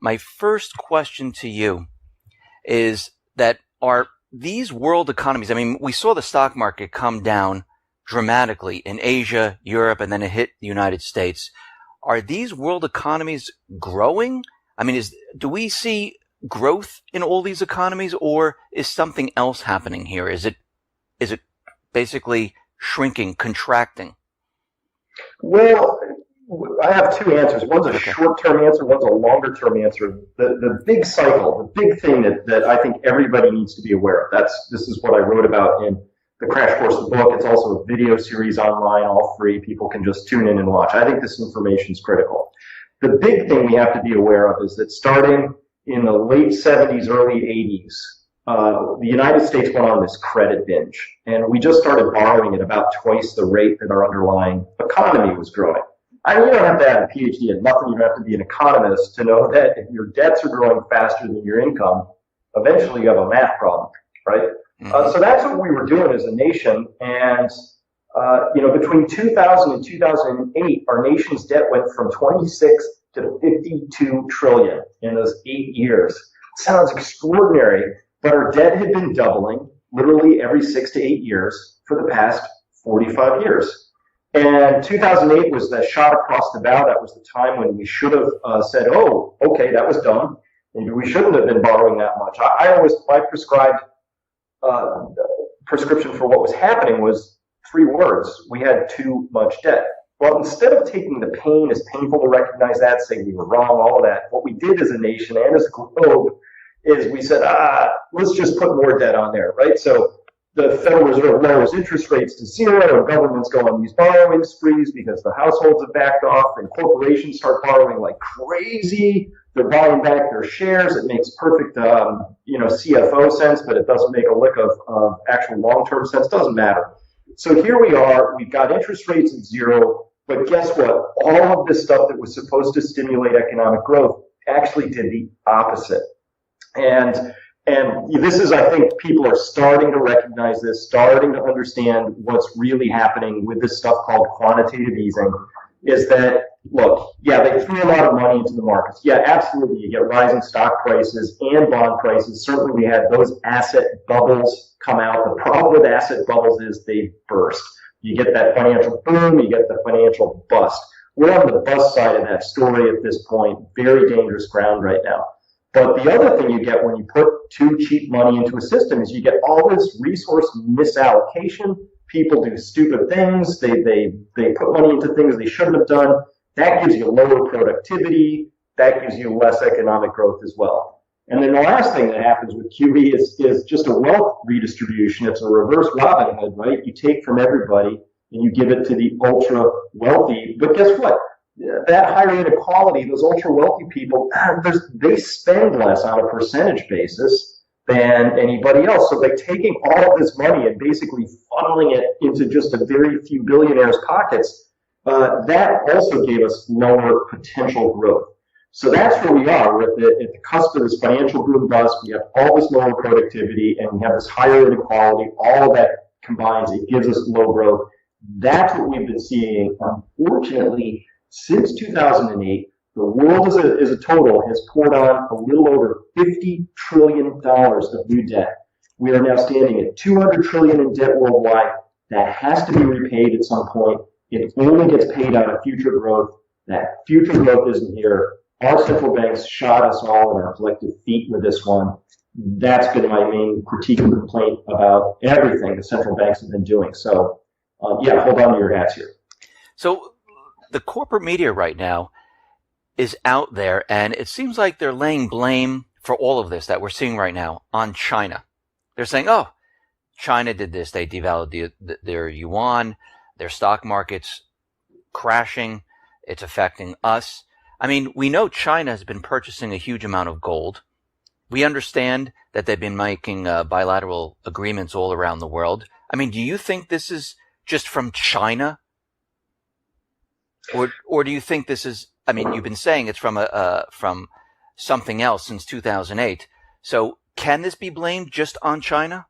my first question to you is that are these world economies, I mean, we saw the stock market come down dramatically in Asia, Europe, and then it hit the United States. Are these world economies growing? I mean, do we see growth in all these economies, or is something else happening here? Is it basically shrinking, contracting? Well, I have two answers. One's a short-term answer, one's a longer-term answer. The big cycle, the big thing that I think everybody needs to be aware of, this is what I wrote about in the Crash Course, the book. It's also a video series online, all free. People can just tune in and watch. I think this information is critical. The big thing we have to be aware of is that starting in the late 70s, early 80s, the United States went on this credit binge, and we just started borrowing at about twice the rate that our underlying economy was growing. I mean, you don't have to have a PhD in nothing. You don't have to be an economist to know that if your debts are growing faster than your income, eventually you have a math problem, right? Mm-hmm. So that's what we were doing as a nation. And, between 2000 and 2008, our nation's debt went from 26 to 52 trillion in those 8 years. It sounds extraordinary, but our debt had been doubling literally every 6 to 8 years for the past 45 years. And 2008 was the shot across the bow. That was the time when we should have said, oh, okay, that was dumb. Maybe we shouldn't have been borrowing that much. My prescription for what was happening was 3 words. We had too much debt. Well, instead of taking the pain, it's painful to recognize that, saying we were wrong, all of that, what we did as a nation and as a globe is we said, let's just put more debt on there, right? So the Federal Reserve lowers interest rates to 0, and governments go on these borrowing sprees because the households have backed off, and corporations start borrowing like crazy. They're buying back their shares. It makes perfect, CFO sense, but it doesn't make a lick of actual long-term sense. Doesn't matter. So here we are. We've got interest rates at 0, but guess what? All of this stuff that was supposed to stimulate economic growth actually did the opposite. And this is, I think, people are starting to recognize this, starting to understand what's really happening with this stuff called quantitative easing, is that, look, yeah, they threw a lot of money into the markets. Yeah, absolutely. You get rising stock prices and bond prices. Certainly we had those asset bubbles come out. The problem with asset bubbles is they burst. You get that financial boom, you get the financial bust. We're on the bust side of that story at this point. Very dangerous ground right now. But the other thing you get when you put too cheap money into a system is you get all this resource misallocation. People do stupid things. They put money into things they shouldn't have done. That gives you lower productivity. That gives you less economic growth as well. And then the last thing that happens with QE is just a wealth redistribution. It's a reverse Robin Hood, right? You take from everybody and you give it to the ultra wealthy. But guess what? That higher inequality, those ultra wealthy people, they spend less on a percentage basis than anybody else. So by taking all of this money and basically funneling it into just a very few billionaires' pockets, that also gave us lower potential growth. So that's where we are. We're at the cusp of this financial boom bust. We have all this lower productivity, and we have this higher inequality. All of that combines. It gives us low growth. That's what we've been seeing. Unfortunately, since 2008, the world as a total has poured on a little over $50 trillion of new debt. We are now standing at $200 trillion in debt worldwide. That has to be repaid at some point. It only gets paid out of future growth. That future growth isn't here. Our central banks shot us all in our collective feet with this one. That's been my main critique and complaint about everything the central banks have been doing. So, hold on to your hats here. So the corporate media right now is out there, and it seems like they're laying blame for all of this that we're seeing right now on China. They're saying, oh, China did this. They devalued their yuan, their stock market's crashing. It's affecting us. I mean, we know China has been purchasing a huge amount of gold. We understand that they've been making bilateral agreements all around the world. I mean, do you think this is just from China? Or do you think this is, I mean, you've been saying it's from something else since 2008. So can this be blamed just on China?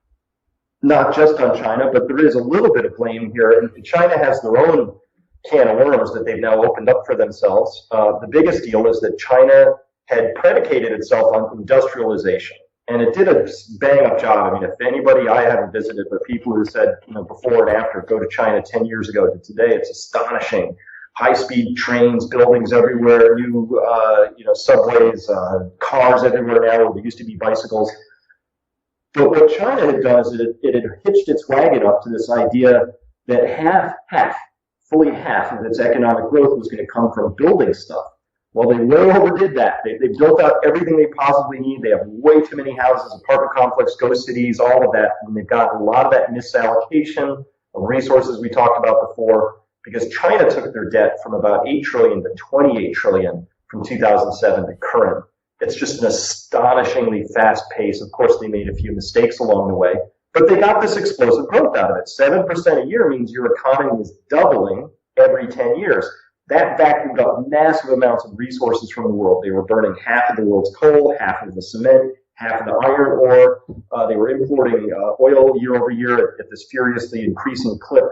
Not just on China, but there is a little bit of blame here. And China has their own can of worms that they've now opened up for themselves. The biggest deal is that China had predicated itself on industrialization. And it did a bang-up job. I mean, if anybody, I haven't visited, but people who said, before and after, go to China 10 years ago to today, it's astonishing. High-speed trains, buildings everywhere, new, subways, cars everywhere now where there used to be bicycles. But what China had done is it had hitched its wagon up to this idea that fully half of its economic growth was going to come from building stuff. Well, they way overdid that. They built out everything they possibly need. They have way too many houses, apartment complex, ghost cities, all of that. And they've got a lot of that misallocation of resources we talked about before, because China took their debt from about 8 trillion to 28 trillion from 2007 to current. It's just an astonishingly fast pace. Of course, they made a few mistakes along the way, but they got this explosive growth out of it. 7% a year means your economy is doubling every 10 years. That vacuumed up massive amounts of resources from the world. They were burning half of the world's coal, half of the cement, half of the iron ore. They were importing oil year over year at this furiously increasing clip.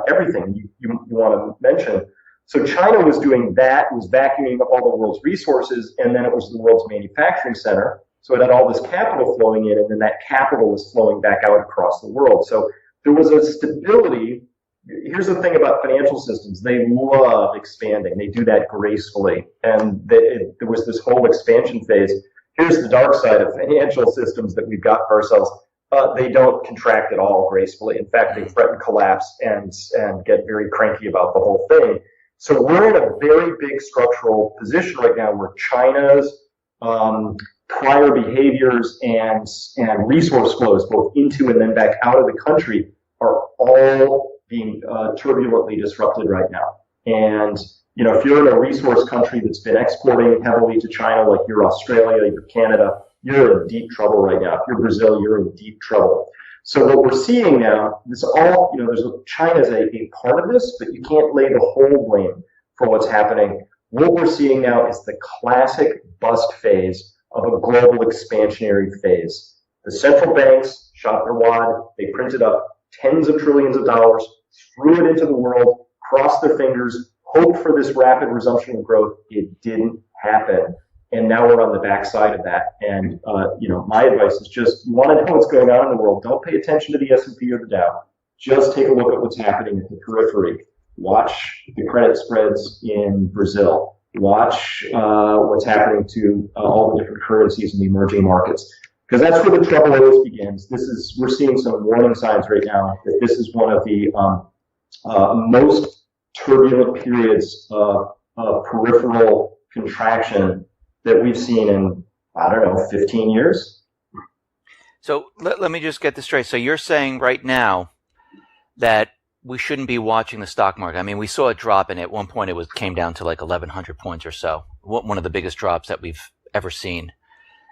Everything you want to mention. So China was doing that, was vacuuming up all the world's resources, and then it was the world's manufacturing center. So it had all this capital flowing in, and then that capital was flowing back out across the world. So there was a stability. Here's the thing about financial systems. They love expanding. They do that gracefully. And there was this whole expansion phase. Here's the dark side of financial systems that we've got for ourselves. They don't contract at all gracefully. In fact, they threaten collapse and get very cranky about the whole thing. So we're in a very big structural position right now where China's prior behaviors and resource flows, both into and then back out of the country, are all being turbulently disrupted right now. And, if you're in a resource country that's been exporting heavily to China, like you're Australia, you're Canada, you're in deep trouble right now. If you're Brazil, you're in deep trouble. So what we're seeing now, this all, China's a part of this, but you can't lay the whole blame for what's happening. What we're seeing now is the classic bust phase of a global expansionary phase. The central banks shot their wad, they printed up tens of trillions of dollars, threw it into the world, crossed their fingers, hoped for this rapid resumption of growth. It didn't happen. And now we're on the backside of that. And, my advice is just, you want to know what's going on in the world. Don't pay attention to the S&P or the Dow. Just take a look at what's happening at the periphery. Watch the credit spreads in Brazil. Watch what's happening to all the different currencies in the emerging markets. Because that's where the trouble always begins. We're seeing some warning signs right now that this is one of the most turbulent periods of peripheral contraction that we've seen in, 15 years. So let me just get this straight. So you're saying right now that we shouldn't be watching the stock market. I mean, we saw a drop, and at one point it came down to like 1,100 points or so. One of the biggest drops that we've ever seen.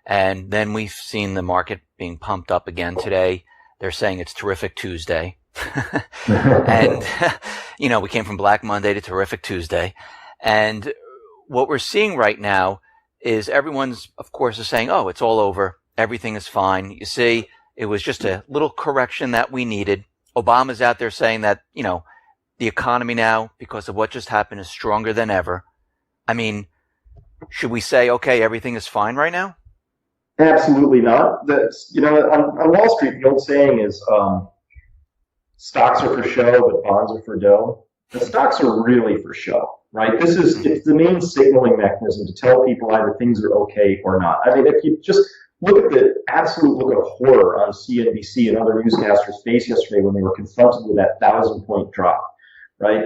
And then we've seen the market being pumped up again today. They're saying it's Terrific Tuesday. And, we came from Black Monday to Terrific Tuesday. And what we're seeing right now is everyone's, of course, is saying, oh, it's all over. Everything is fine. You see, it was just a little correction that we needed. Obama's out there saying that, the economy now, because of what just happened, is stronger than ever. I mean, should we say, okay, everything is fine right now? Absolutely not. That's, on Wall Street, the old saying is, stocks are for show, but bonds are for dough. The stocks are really for show, right? It's the main signaling mechanism to tell people either things are okay or not. I mean, if you just look at the absolute look of horror on CNBC and other newscasters' face yesterday when they were confronted with that 1,000-point drop, right?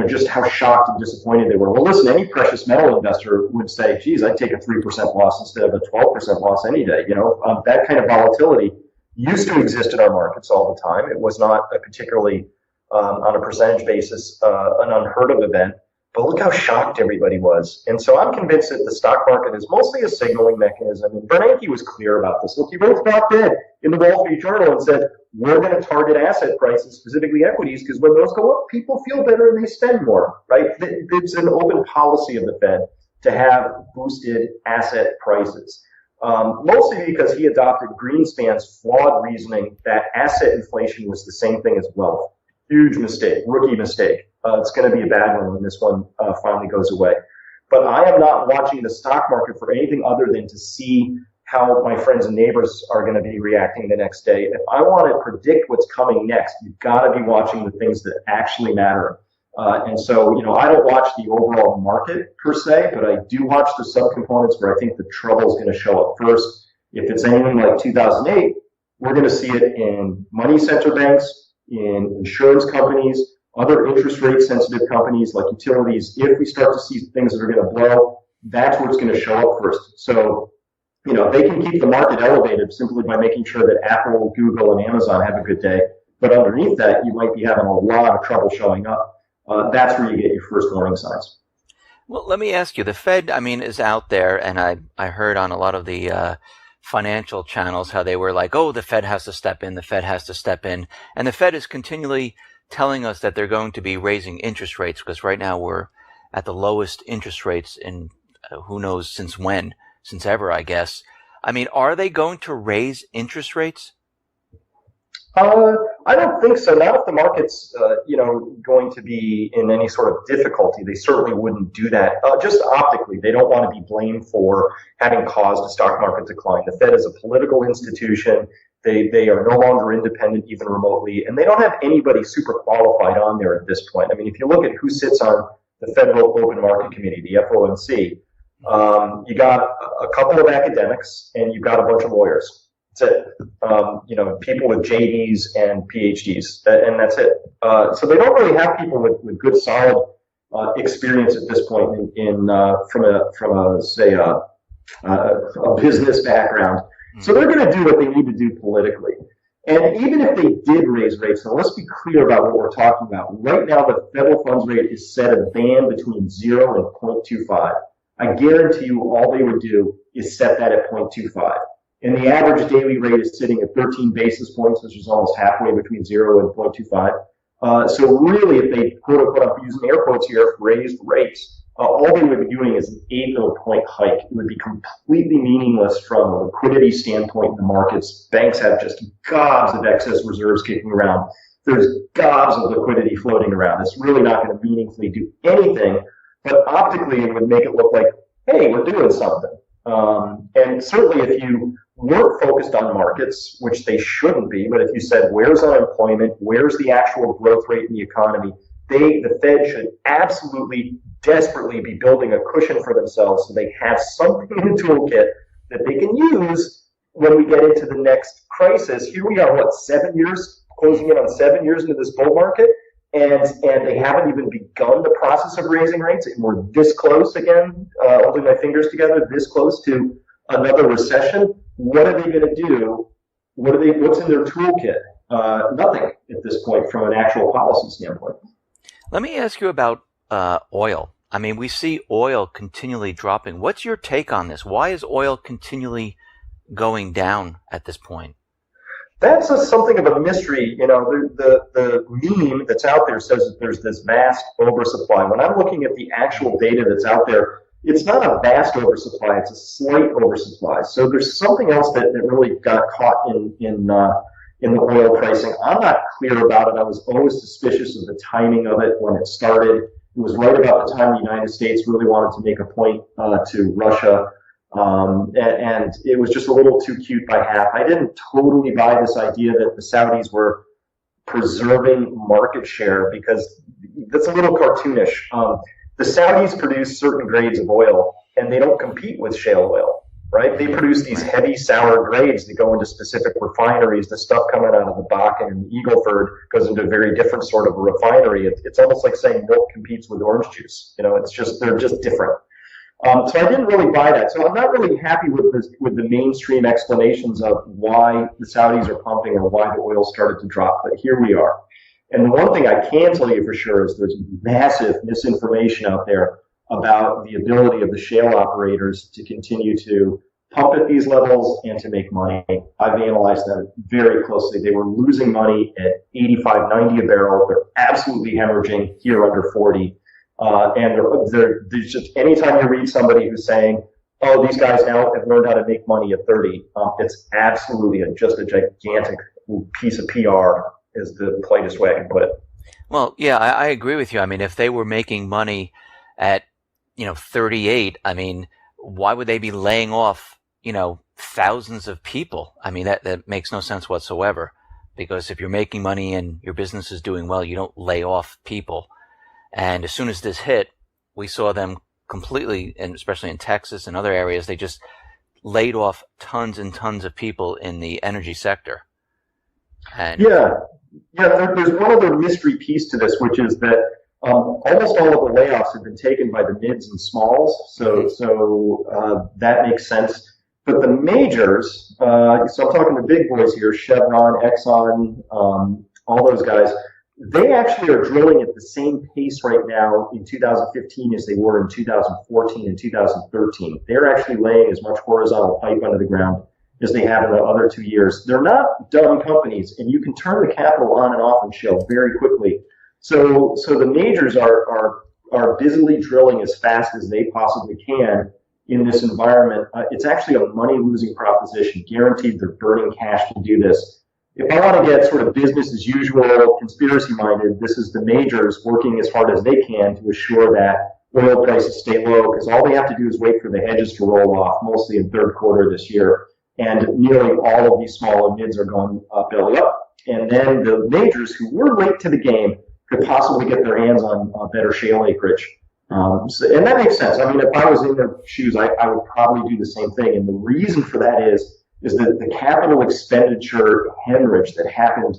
Just how shocked and disappointed they were. Well, listen, any precious metal investor would say, geez, I'd take a 3% loss instead of a 12% loss any day. That kind of volatility used to exist in our markets all the time. It was not a particularly, on a percentage basis, an unheard of event. But look how shocked everybody was. And so I'm convinced that the stock market is mostly a signaling mechanism. And Bernanke was clear about this. Look, he wrote a op-ed in the Wall Street Journal and said, we're going to target asset prices, specifically equities, because when those go up, people feel better and they spend more, right? It's an open policy of the Fed to have boosted asset prices. Mostly because he adopted Greenspan's flawed reasoning that asset inflation was the same thing as wealth. Huge mistake, rookie mistake. It's going to be a bad one when this one finally goes away. But I am not watching the stock market for anything other than to see how my friends and neighbors are going to be reacting the next day. If I want to predict what's coming next, you've got to be watching the things that actually matter. And so, I don't watch the overall market per se, but I do watch the subcomponents where I think the trouble is going to show up first. If it's anything like 2008, we're going to see it in money center banks, in insurance companies, other interest rate sensitive companies like utilities. If we start to see things that are going to blow, that's where it's going to show up first. So, they can keep the market elevated simply by making sure that Apple, Google, and Amazon have a good day. But underneath that, you might be having a lot of trouble showing up. That's where you get your first warning signs. Well, let me ask you, the Fed, is out there, and I heard on a lot of the financial channels how they were like, oh, the Fed has to step in, the Fed has to step in. And the Fed is continually telling us that they're going to be raising interest rates because right now we're at the lowest interest rates in who knows since when. Since ever, I guess. Are they going to raise interest rates? I don't think so. Not if the market's, going to be in any sort of difficulty. They certainly wouldn't do that. Just optically, they don't want to be blamed for having caused a stock market decline. The Fed is a political institution. They are no longer independent, even remotely, and they don't have anybody super qualified on there at this point. If you look at who sits on the Federal Open Market Committee, the FOMC, you got a couple of academics and you've got a bunch of lawyers. That's it. People with JDs and PhDs, and that's it. So they don't really have people with good, solid experience at this point from a business background. So they're going to do what they need to do politically. And even if they did raise rates, now let's be clear about what we're talking about. Right now, the federal funds rate is set at a band between 0 and 0.25. I guarantee you all they would do is set that at 0.25. And the average daily rate is sitting at 13 basis points, which is almost halfway between 0 and 0.25. So really, if they, quote unquote, I'm using air quotes here, raised rates, all they would be doing is an eighth of a point hike. It would be completely meaningless from a liquidity standpoint in the markets. Banks have just gobs of excess reserves kicking around. There's gobs of liquidity floating around. It's really not going to meaningfully do anything. But optically, it would make it look like, hey, we're doing something. And certainly if you weren't focused on markets, which they shouldn't be, but if you said, where's unemployment, where's the actual growth rate in the economy, the Fed should absolutely, desperately be building a cushion for themselves so they have something in the toolkit that they can use when we get into the next crisis. Here we are, closing in on 7 years into this bull market. And they haven't even begun the process of raising rates, and we're this close again, holding my fingers together, this close to another recession. What are they going to do? What's in their toolkit? Nothing at this point from an actual policy standpoint. Let me ask you about oil. We see oil continually dropping. What's your take on this? Why is oil continually going down at this point? That's something of a mystery. The meme that's out there says that there's this vast oversupply. When I'm looking at the actual data that's out there, it's not a vast oversupply, it's a slight oversupply. So there's something else that really got caught in the oil pricing. I'm not clear about it. I was always suspicious of the timing of it when it started. It was right about the time the United States really wanted to make a point to Russia. And it was just a little too cute by half. I didn't totally buy this idea that the Saudis were preserving market share because that's a little cartoonish. The Saudis produce certain grades of oil and they don't compete with shale oil, right? They produce these heavy sour grades that go into specific refineries. The stuff coming out of the Bakken and the Eagleford goes into a very different sort of a refinery. It's almost like saying milk competes with orange juice. They're just different. So I didn't really buy that. So I'm not really happy with the mainstream explanations of why the Saudis are pumping or why the oil started to drop. But here we are. And the one thing I can tell you for sure is there's massive misinformation out there about the ability of the shale operators to continue to pump at these levels and to make money. I've analyzed that very closely. They were losing money at 85, 90 a barrel. They're absolutely hemorrhaging here under 40. And there's just anytime you read somebody who's saying, oh, these guys now have learned how to make money at 30, it's absolutely just a gigantic piece of PR is the politest way I can put it. Well, yeah, I agree with you. If they were making money at 38, I mean, why would they be laying off, thousands of people? I mean, that makes no sense whatsoever, because if you're making money and your business is doing well, you don't lay off people. And as soon as this hit, we saw them completely, and especially in Texas and other areas, they just laid off tons and tons of people in the energy sector. And there's one other mystery piece to this, which is that almost all of the layoffs have been taken by the mids and smalls, so that makes sense. But the majors, so I'm talking the big boys here, Chevron, Exxon, all those guys, they actually are drilling at the same pace right now in 2015 as they were in 2014 and 2013. They're actually laying as much horizontal pipe under the ground as they have in the other 2 years. They're not dumb companies, and you can turn the capital on and off in shale very quickly. So the majors are busily drilling as fast as they possibly can in this environment. It's actually a money-losing proposition. Guaranteed they're burning cash to do this. If I want to get sort of business as usual, conspiracy-minded, this is the majors working as hard as they can to assure that oil prices stay low, because all they have to do is wait for the hedges to roll off, mostly in third quarter this year. And nearly all of these small and mids are going belly up. And then the majors, who were late to the game, could possibly get their hands on better shale acreage. And that makes sense. I mean, if I was in their shoes, I would probably do the same thing. And the reason for that is that the capital expenditure hemorrhage that happened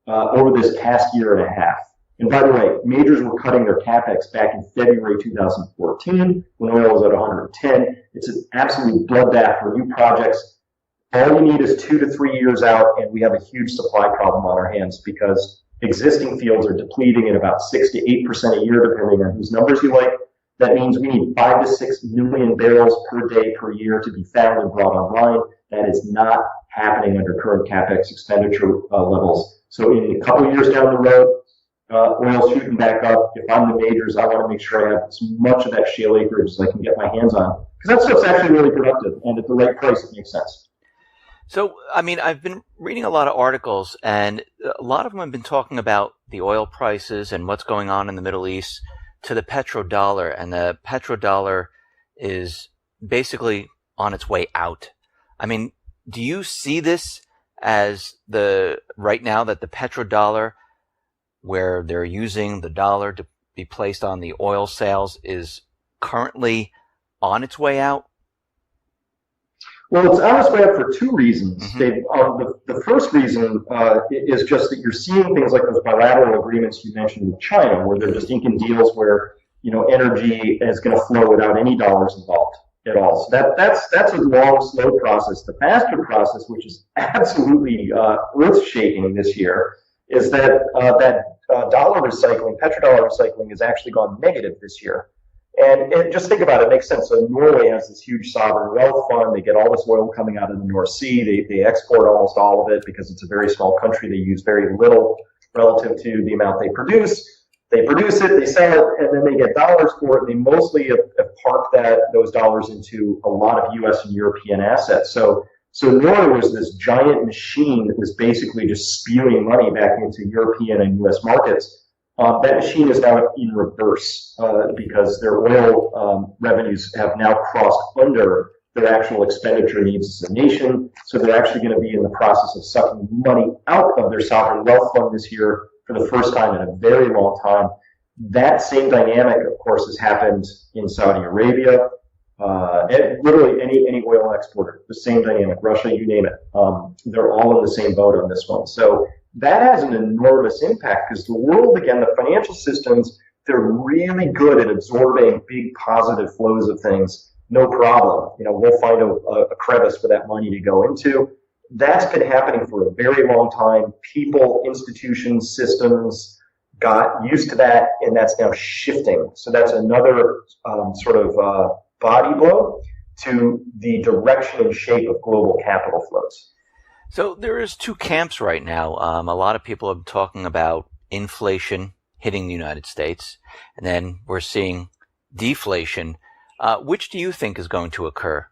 over this past year and a half. And by the way, majors were cutting their capex back in February 2014 when oil was at 110. It's an absolute bloodbath for new projects. All you need is 2 to 3 years out, and we have a huge supply problem on our hands, because existing fields are depleting at about 6 to 8% a year, depending on whose numbers you like. That means we need 5 to 6 million barrels per day per year to be found and brought online. That is not happening under current capex expenditure levels. So in a couple of years down the road, oil's shooting back up. If I'm the majors, I want to make sure I have as much of that shale acreage as I can get my hands on, because that stuff's actually really productive, and at the right price, it makes sense. So, I mean, I've been reading a lot of articles, and a lot of them have been talking about the oil prices and what's going on in the Middle East to the petrodollar, and the petrodollar is basically on its way out. I mean, do you see this as right now that the petrodollar, where they're using the dollar to be placed on the oil sales, is currently on its way out? Well, it's on its way up for two reasons, Dave. The first reason is just that you're seeing things like those bilateral agreements you mentioned with China, where they're just inking deals where energy is going to flow without any dollars involved at all. So that's a long, slow process. The faster process, which is absolutely earth-shaking this year, is that dollar recycling, petrodollar recycling, has actually gone negative this year. And just think about it, it makes sense. So Norway has this huge sovereign wealth fund. They get all this oil coming out of the North Sea. They export almost all of it because it's a very small country. They use very little relative to the amount they produce. They produce it, they sell it, and then they get dollars for it. And they mostly have parked those dollars into a lot of U.S. and European assets. So Norway was this giant machine that was basically just spewing money back into European and U.S. markets. That machine is now in reverse because their oil revenues have now crossed under their actual expenditure needs as a nation. So they're actually going to be in the process of sucking money out of their sovereign wealth fund this year for the first time in a very long time. That same dynamic, of course, has happened in Saudi Arabia. Literally any oil exporter, the same dynamic. Russia, you name it. They're all in the same boat on this one. So that has an enormous impact, because the world, again, the financial systems, they're really good at absorbing big positive flows of things. No problem. We'll find a crevice for that money to go into. That's been happening for a very long time. People, institutions, systems got used to that, and that's now shifting. So that's another sort of body blow to the direction and shape of global capital flows. So there is two camps right now. A lot of people are talking about inflation hitting the United States, and then we're seeing deflation. Which do you think is going to occur?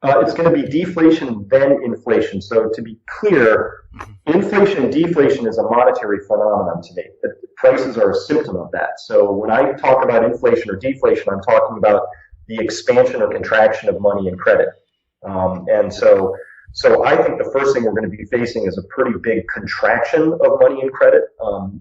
It's going to be deflation, then inflation. So to be clear, Inflation and deflation is a monetary phenomenon today. The prices are a symptom of that. So when I talk about inflation or deflation, I'm talking about the expansion or contraction of money and credit. So I think the first thing we're going to be facing is a pretty big contraction of money and credit.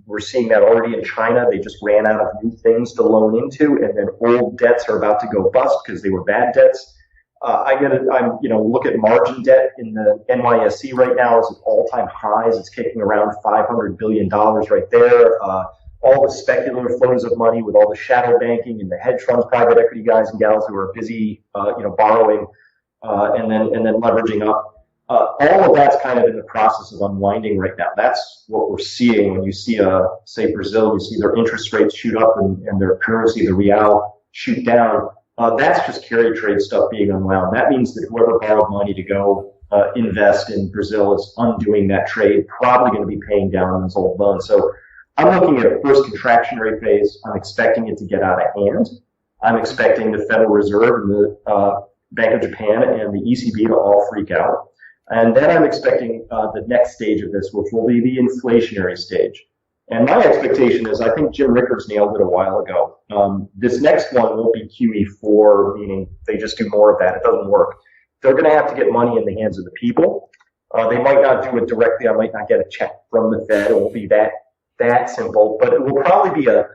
We're seeing that already in China. They just ran out of new things to loan into, and then old debts are about to go bust because they were bad debts. Look at margin debt in the NYSE right now is at all-time highs. It's kicking around $500 billion right there. All the speculative flows of money with all the shadow banking and the hedge funds, private equity guys and gals who are busy, borrowing and then leveraging up. All of that's kind of in the process of unwinding right now. That's what we're seeing when you see, say, Brazil, you see their interest rates shoot up and their currency, the real, shoot down. That's just carry trade stuff being unwound. That means that whoever borrowed money to go invest in Brazil is undoing that trade, probably going to be paying down on those old loans. So I'm looking at a first contractionary phase. I'm expecting it to get out of hand. I'm expecting the Federal Reserve and the Bank of Japan and the ECB to all freak out. And then I'm expecting the next stage of this, which will be the inflationary stage. And my expectation is, I think Jim Rickards nailed it a while ago. This next one won't be QE4, meaning they just do more of that. It doesn't work. They're going to have to get money in the hands of the people. They might not do it directly. I might not get a check from the Fed. It won't be that simple. But it will probably be a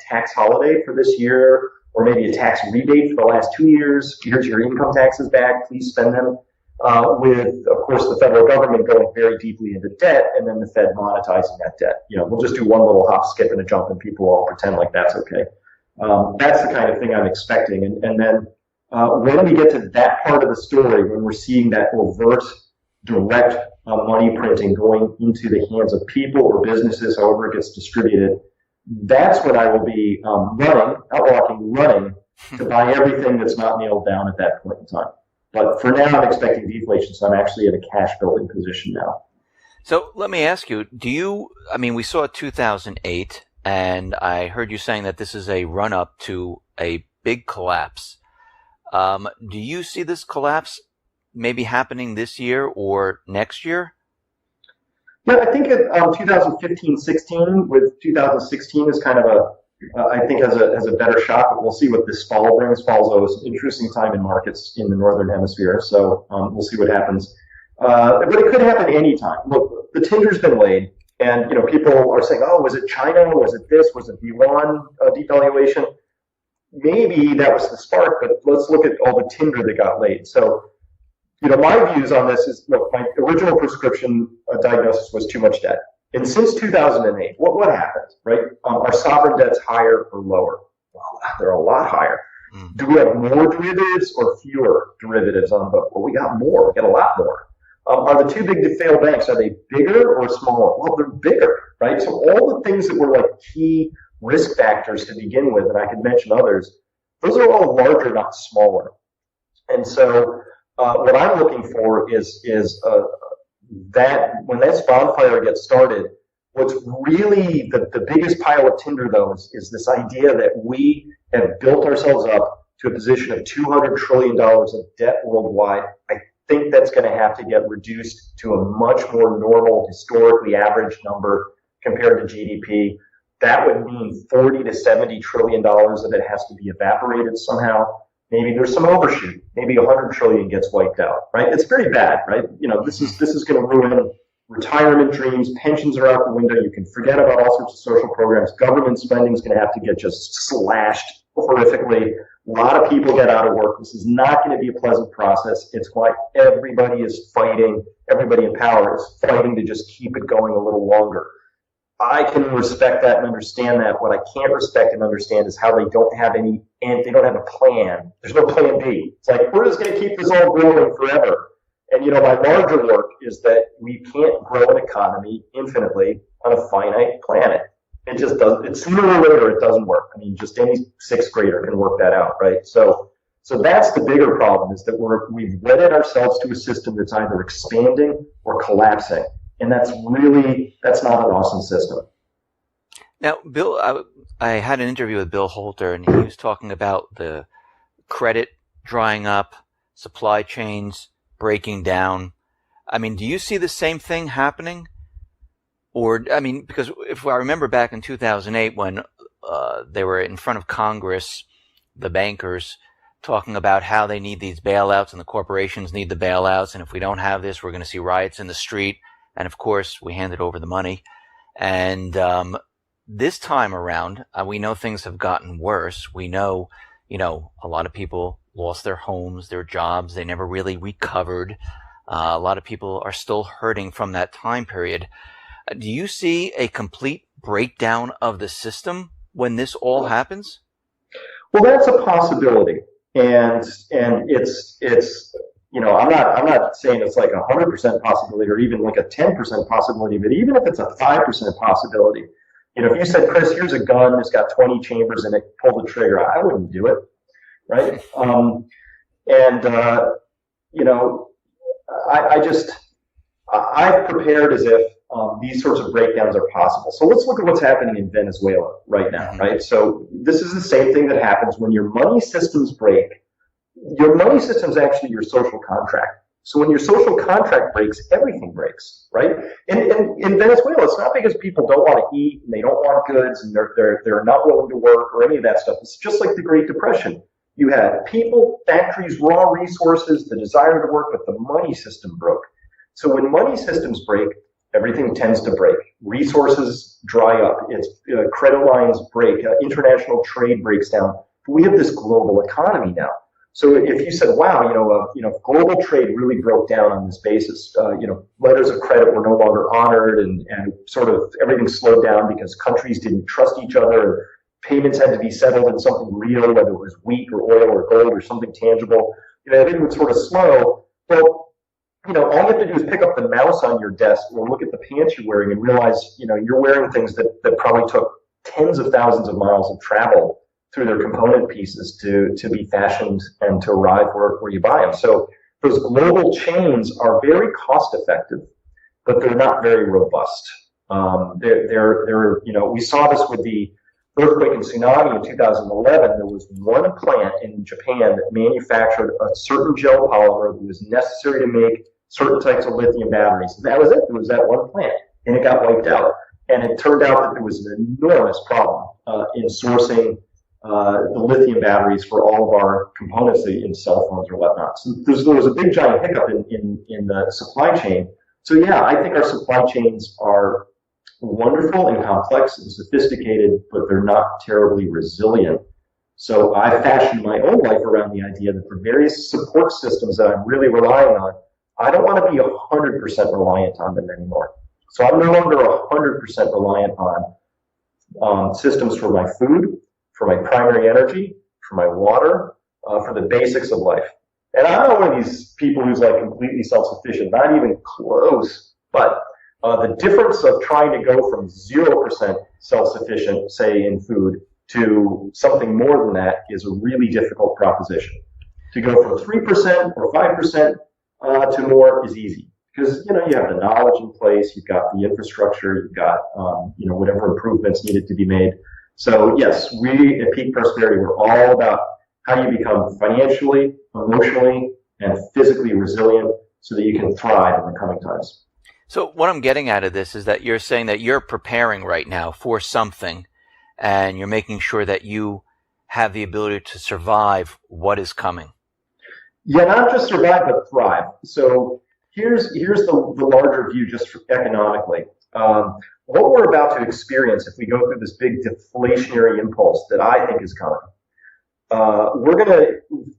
tax holiday for this year, or maybe a tax rebate for the last 2 years. Here's your income taxes back. Please spend them. With, of course, the federal government going very deeply into debt, and then the Fed monetizing that debt. We'll just do one little hop, skip, and a jump, and people all pretend like that's okay. That's the kind of thing I'm expecting. And then when we get to that part of the story, when we're seeing that overt, direct money printing going into the hands of people or businesses, however it gets distributed, that's when I will be running to buy everything that's not nailed down at that point in time. But for now, I'm expecting deflation, so I'm actually in a cash building position now. So let me ask you, we saw 2008, and I heard you saying that this is a run-up to a big collapse. Do you see this collapse maybe happening this year or next year? Yeah, I think 2015-16 with 2016 is kind of I think has a better shot, but we'll see what this fall brings. Fall's always an interesting time in markets in the Northern Hemisphere, so we'll see what happens. But it could happen anytime. Look, the tinder's been laid, and people are saying, oh, was it China? Was it this? Was it yuan devaluation? Maybe that was the spark, but let's look at all the tinder that got laid. So, my views on this is, look, my original prescription diagnosis was too much debt. And since 2008, what happened, right? Are sovereign debts higher or lower? Well, they're a lot higher. Do we have more derivatives or fewer derivatives on the book? Well, we got more. We got a lot more. Are the too big to fail banks, are they bigger or smaller? Well, they're bigger, right? So all the things that were like key risk factors to begin with, and I could mention others, those are all larger, not smaller. And so what I'm looking for is that when this bonfire gets started, what's really the biggest pile of tinder, though, is this idea that we have built ourselves up to a position of $200 trillion of debt worldwide. I think that's going to have to get reduced to a much more normal, historically average number compared to GDP. That would mean $40 to $70 trillion of it has to be evaporated somehow. Maybe there's some overshoot. Maybe 100 trillion gets wiped out, right? It's very bad, right? This is going to ruin retirement dreams. Pensions are out the window. You can forget about all sorts of social programs. Government spending is going to have to get just slashed horrifically. A lot of people get out of work. This is not going to be a pleasant process. It's why everybody is fighting. Everybody in power is fighting to just keep it going a little longer. I can respect that and understand that. What I can't respect and understand is how they don't have they don't have a plan. There's no plan B. It's like, we're just going to keep this all growing forever. And, my larger work is that we can't grow an economy infinitely on a finite planet. It just doesn't. It's sooner or later, it doesn't work. Just any sixth grader can work that out, right? So that's the bigger problem, is that we've wedded ourselves to a system that's either expanding or collapsing. And that's not an awesome system. Now, Bill, I had an interview with Bill Holter, and he was talking about the credit drying up, supply chains breaking down. Do you see the same thing happening Or, I mean, because if I remember back in 2008 when they were in front of Congress, the bankers, talking about how they need these bailouts and the corporations need the bailouts, and if we don't have this, we're going to see riots in the street. And of course, we handed over the money. And this time around, we know things have gotten worse. We know, a lot of people lost their homes, their jobs. They never really recovered. A lot of people are still hurting from that time period. Do you see a complete breakdown of the system when this all happens? Well, that's a possibility, and it's I'm not saying it's like 100% possibility or even like a 10% possibility, but even if it's a 5% possibility, if you said, Chris, here's a gun, it's got 20 chambers in it, pull the trigger, I wouldn't do it, right? I've prepared as if these sorts of breakdowns are possible. So let's look at what's happening in Venezuela right now, right? So this is the same thing that happens when your money systems break. Your money system is actually your social contract. So when your social contract breaks, everything breaks, right? In Venezuela, it's not because people don't want to eat and they don't want goods and they're not willing to work or any of that stuff. It's just like the Great Depression. You had people, factories, raw resources, the desire to work, but the money system broke. So when money systems break, everything tends to break. Resources dry up. Credit lines break. International trade breaks down. But we have this global economy now. So if you said, wow, global trade really broke down on this basis, letters of credit were no longer honored and sort of everything slowed down because countries didn't trust each other. Payments had to be settled in something real, whether it was wheat or oil or gold or something tangible. Everything would sort of slow. Well, all you have to do is pick up the mouse on your desk or look at the pants you're wearing and realize, you're wearing things that probably took tens of thousands of miles of travel through their component pieces to be fashioned and to arrive where you buy them. So those global chains are very cost effective, but they're not very robust. We saw this with the earthquake and tsunami in 2011. There was one plant in Japan that manufactured a certain gel polymer that was necessary to make certain types of lithium batteries. And that was it. It was that one plant, and it got wiped out. And it turned out that there was an enormous problem in sourcing the lithium batteries for all of our components in cell phones or whatnot. So there was a big giant hiccup in the supply chain. So yeah, I think our supply chains are wonderful and complex and sophisticated, but they're not terribly resilient. So I fashioned my own life around the idea that for various support systems that I'm really relying on, I don't want to be 100% reliant on them anymore. So I'm no longer 100% reliant on systems for my food, for my primary energy, for my water, for the basics of life. And I'm not one of these people who's like completely self-sufficient, not even close. But the difference of trying to go from 0% self-sufficient, say in food, to something more than that is a really difficult proposition. To go from 3% or 5% to more is easy because you have the knowledge in place, you've got the infrastructure, you've got whatever improvements needed to be made. So yes, we at Peak Prosperity, we're all about how you become financially, emotionally, and physically resilient so that you can thrive in the coming times. So what I'm getting out of this is that you're saying that you're preparing right now for something and you're making sure that you have the ability to survive what is coming. Yeah, not just survive, but thrive. So here's the larger view just economically. What we're about to experience if we go through this big deflationary impulse that I think is coming,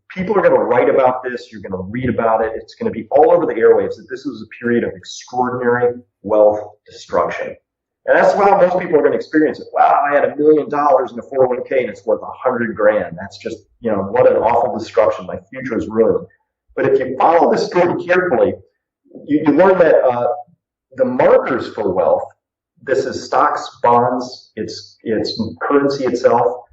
people are going to write about this, you're going to read about it, it's going to be all over the airwaves that this was a period of extraordinary wealth destruction. And that's how most people are going to experience it. Wow, I had $1 million in a 401k and it's worth $100,000. That's just, what an awful destruction. My future is ruined. But if you follow this story carefully, you learn that the markers for wealth, this is stocks, bonds, it's currency itself,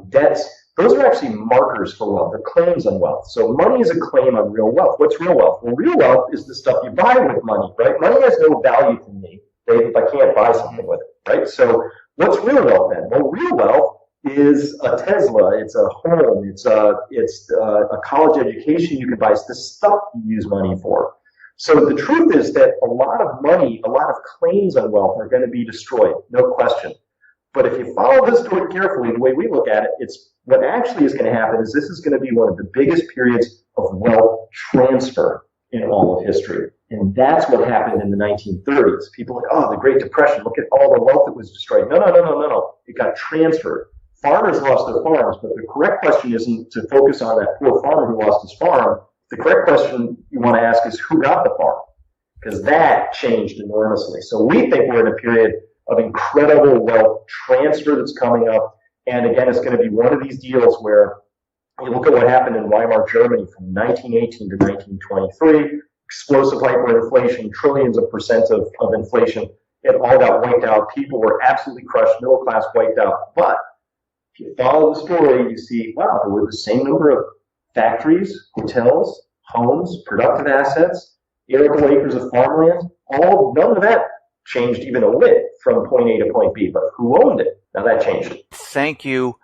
debts, those are actually markers for wealth. They're claims on wealth. So money is a claim on real wealth. What's real wealth? Well, real wealth is the stuff you buy with money, right? Money has no value to me if I can't buy something with it, right? So what's real wealth then? Well, real wealth is a Tesla, it's a home, it's a college education you can buy. It's the stuff you use money for. So the truth is that a lot of money, a lot of claims on wealth are going to be destroyed, no question. But if you follow this story carefully, the way we look at it, it's what actually is going to happen is this is going to be one of the biggest periods of wealth transfer in all of history. And that's what happened in the 1930s. People are like, oh, the Great Depression, look at all the wealth that was destroyed. No. It got transferred. Farmers lost their farms, but the correct question isn't to focus on that poor farmer who lost his farm. The correct question you want to ask is who got the farm? Because that changed enormously. So we think we're in a period of incredible wealth transfer that's coming up. And again, it's going to be one of these deals where you look at what happened in Weimar, Germany from 1918 to 1923, explosive hyperinflation, trillions of percent of inflation. It all got wiped out. People were absolutely crushed, middle class wiped out. But if you follow the story, you see, wow, there were the same number of factories, hotels, homes, productive assets, arable acres of farmland. None of that changed even a whit from point A to point B. But who owned it? Now that changed. Thank you